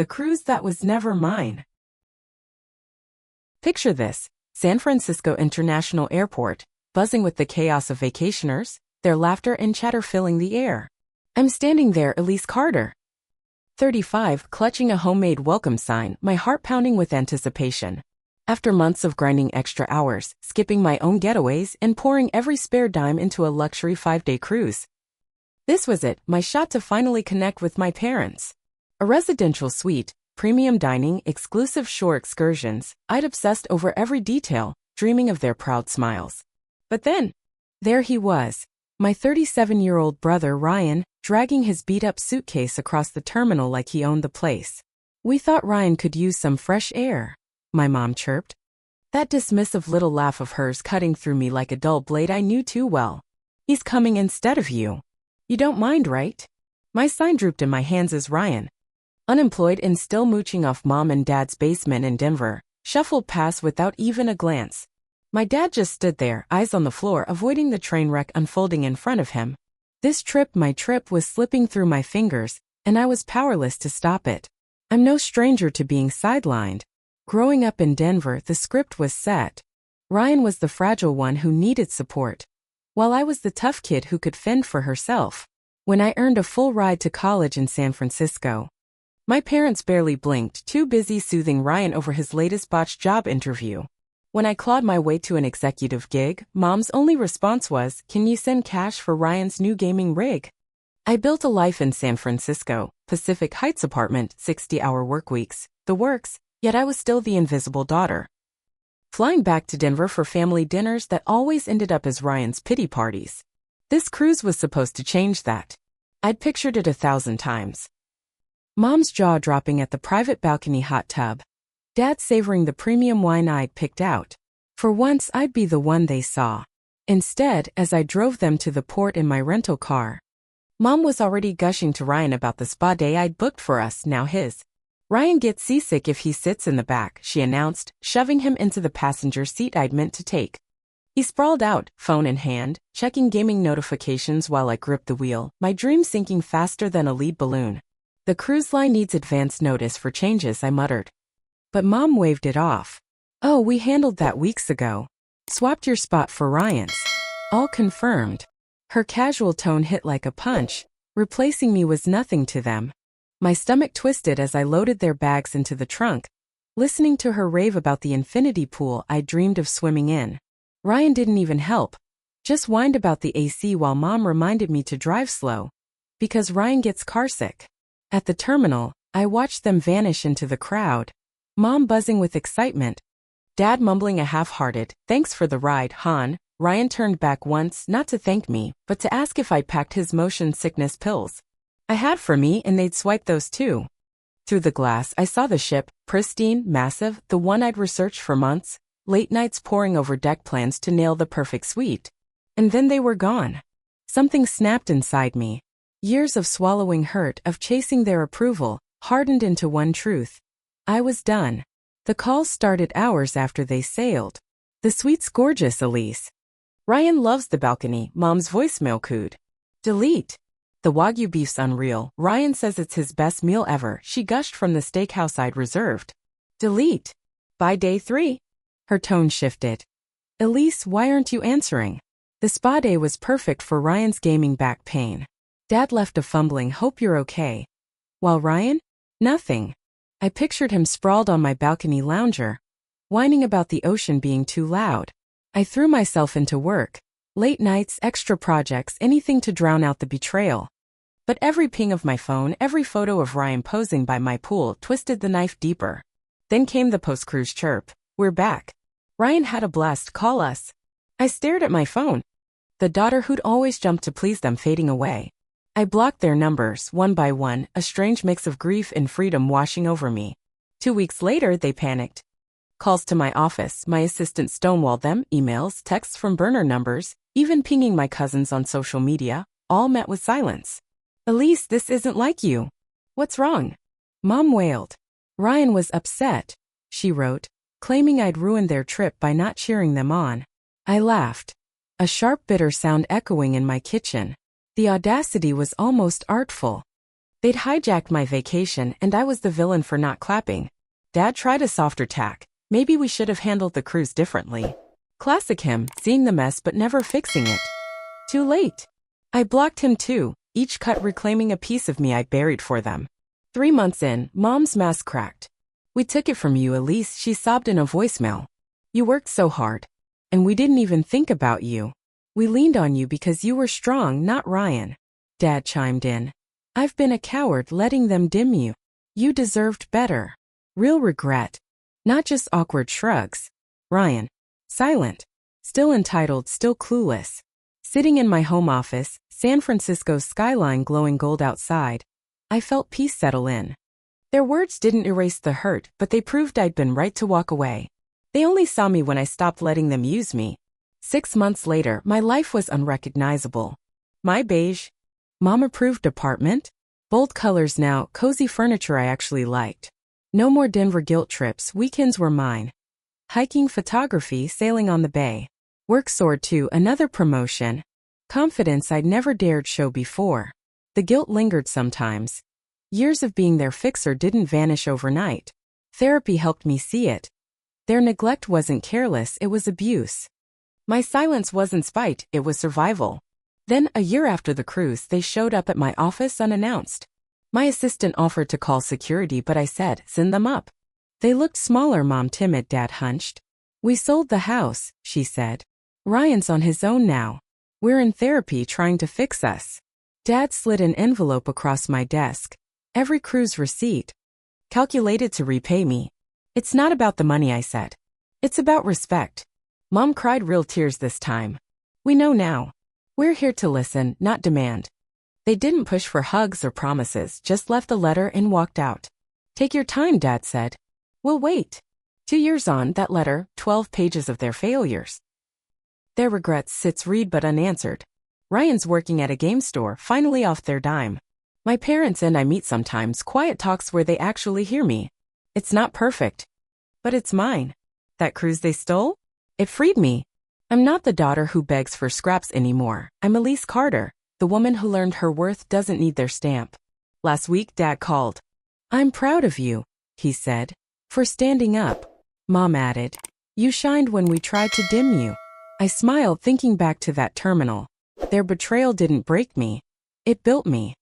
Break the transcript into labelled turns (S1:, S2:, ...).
S1: the cruise that was never mine. Picture this: San Francisco International Airport, buzzing with the chaos of vacationers, their laughter and chatter filling the air. I'm standing there, Elise Carter, 35, clutching a homemade welcome sign, my heart pounding with anticipation. After months of grinding extra hours, skipping my own getaways, and pouring every spare dime into a luxury 5-day cruise, this was it, my shot to finally connect with my parents. A residential suite, premium dining, exclusive shore excursions, I'd obsessed over every detail, dreaming of their proud smiles. But then, there he was, my 37-year-old brother Ryan, dragging his beat-up suitcase across the terminal like he owned the place. We thought Ryan could use some fresh air, my mom chirped. That dismissive little laugh of hers cutting through me like a dull blade I knew too well. He's coming instead of you. You don't mind, right? My sign drooped in my hands as Ryan, unemployed and still mooching off mom and dad's basement in Denver, shuffled past without even a glance. My dad just stood there, eyes on the floor, avoiding the train wreck unfolding in front of him. My trip was slipping through my fingers, and I was powerless to stop it. I'm no stranger to being sidelined. Growing up in Denver, the script was set. Ryan was the fragile one who needed support, while I was the tough kid who could fend for herself. When I earned a full ride to college in San Francisco, my parents barely blinked, too busy soothing Ryan over his latest botched job interview. When I clawed my way to an executive gig, Mom's only response was, "Can you send cash for Ryan's new gaming rig?" I built a life in San Francisco, Pacific Heights apartment, 60-hour workweeks, the works, yet I was still the invisible daughter. Flying back to Denver for family dinners that always ended up as Ryan's pity parties. This cruise was supposed to change that. I'd pictured it 1,000 times. Mom's jaw dropping at the private balcony hot tub. Dad savoring the premium wine I'd picked out. For once, I'd be the one they saw. Instead, as I drove them to the port in my rental car, Mom was already gushing to Ryan about the spa day I'd booked for us, now his. "Ryan gets seasick if he sits in the back," she announced, shoving him into the passenger seat I'd meant to take. He sprawled out, phone in hand, checking gaming notifications while I gripped the wheel, my dream sinking faster than a lead balloon. "The cruise line needs advance notice for changes," I muttered. But Mom waved it off. "Oh, we handled that weeks ago. Swapped your spot for Ryan's. All confirmed." Her casual tone hit like a punch. Replacing me was nothing to them. My stomach twisted as I loaded their bags into the trunk, listening to her rave about the infinity pool I dreamed of swimming in. Ryan didn't even help. Just whined about the AC while Mom reminded me to drive slow, because Ryan gets carsick. At the terminal, I watched them vanish into the crowd. Mom buzzing with excitement, Dad mumbling a half-hearted, "Thanks for the ride, hon." Ryan turned back once, not to thank me, but to ask if I'd packed his motion sickness pills. I had for me, and they'd swiped those too. Through the glass, I saw the ship, pristine, massive, the one I'd researched for months, late nights poring over deck plans to nail the perfect suite. And then they were gone. Something snapped inside me. Years of swallowing hurt, of chasing their approval, hardened into one truth. I was done. The calls started hours after they sailed. "The suite's gorgeous, Elise." "Ryan loves the balcony," Mom's voicemail cooed. "Delete." "The Wagyu beef's unreal. Ryan says it's his best meal ever," she gushed from the steakhouse I'd reserved. "Delete." "By day 3. Her tone shifted. "Elise, why aren't you answering?" The spa day was perfect for Ryan's gaming back pain. Dad left a fumbling, "Hope you're okay." While Ryan? Nothing. I pictured him sprawled on my balcony lounger, whining about the ocean being too loud. I threw myself into work. Late nights, extra projects, anything to drown out the betrayal. But every ping of my phone, every photo of Ryan posing by my pool twisted the knife deeper. Then came the post-cruise chirp. "We're back. Ryan had a blast, call us." I stared at my phone. The daughter who'd always jumped to please them fading away. I blocked their numbers, one by one, a strange mix of grief and freedom washing over me. 2 weeks later, they panicked. Calls to my office, my assistant stonewalled them, emails, texts from burner numbers, even pinging my cousins on social media, all met with silence. "Elise, this isn't like you. What's wrong?" Mom wailed. "Ryan was upset," she wrote, claiming I'd ruined their trip by not cheering them on. I laughed. A sharp, bitter sound echoing in my kitchen. The audacity was almost artful. They'd hijacked my vacation and I was the villain for not clapping. Dad tried a softer tack. Maybe we should have handled the cruise differently. Classic him, seeing the mess but never fixing it. Too late. I blocked him too, each cut reclaiming a piece of me I buried for them. 3 months in, Mom's mask cracked. We took it from you, Elise, she sobbed in a voicemail. You worked so hard. And we didn't even think about you. We leaned on you because you were strong, not Ryan. Dad chimed in. I've been a coward letting them dim you. You deserved better. Real regret. Not just awkward shrugs. Ryan. Silent. Still entitled, still clueless. Sitting in my home office, San Francisco's skyline glowing gold outside, I felt peace settle in. Their words didn't erase the hurt, but they proved I'd been right to walk away. They only saw me when I stopped letting them use me. 6 months later, my life was unrecognizable. My beige, mom-approved apartment? Bold colors now, cozy furniture I actually liked. No more Denver guilt trips, weekends were mine. Hiking, photography, sailing on the bay. Work soared to another promotion. Confidence I'd never dared show before. The guilt lingered sometimes. Years of being their fixer didn't vanish overnight. Therapy helped me see it. Their neglect wasn't careless, it was abuse. My silence wasn't spite, it was survival. Then, a year after the cruise, they showed up at my office unannounced. My assistant offered to call security, but I said, send them up. They looked smaller, Mom timid, Dad hunched. We sold the house, she said. Ryan's on his own now. We're in therapy trying to fix us. Dad slid an envelope across my desk. Every cruise receipt. Calculated to repay me. It's not about the money, I said. It's about respect. Mom cried real tears this time. We know now. We're here to listen, not demand. They didn't push for hugs or promises, just left a letter and walked out. Take your time, Dad said. We'll wait. 2 years on, that letter, 12 pages of their failures. Their regrets sits read but unanswered. Ryan's working at a game store, finally off their dime. My parents and I meet sometimes, quiet talks where they actually hear me. It's not perfect. But it's mine. That cruise they stole? It freed me. I'm not the daughter who begs for scraps anymore. I'm Elise Carter, the woman who learned her worth doesn't need their stamp. Last week, Dad called. I'm proud of you, he said, for standing up. Mom added, you shined when we tried to dim you. I smiled thinking back to that terminal. Their betrayal didn't break me. It built me.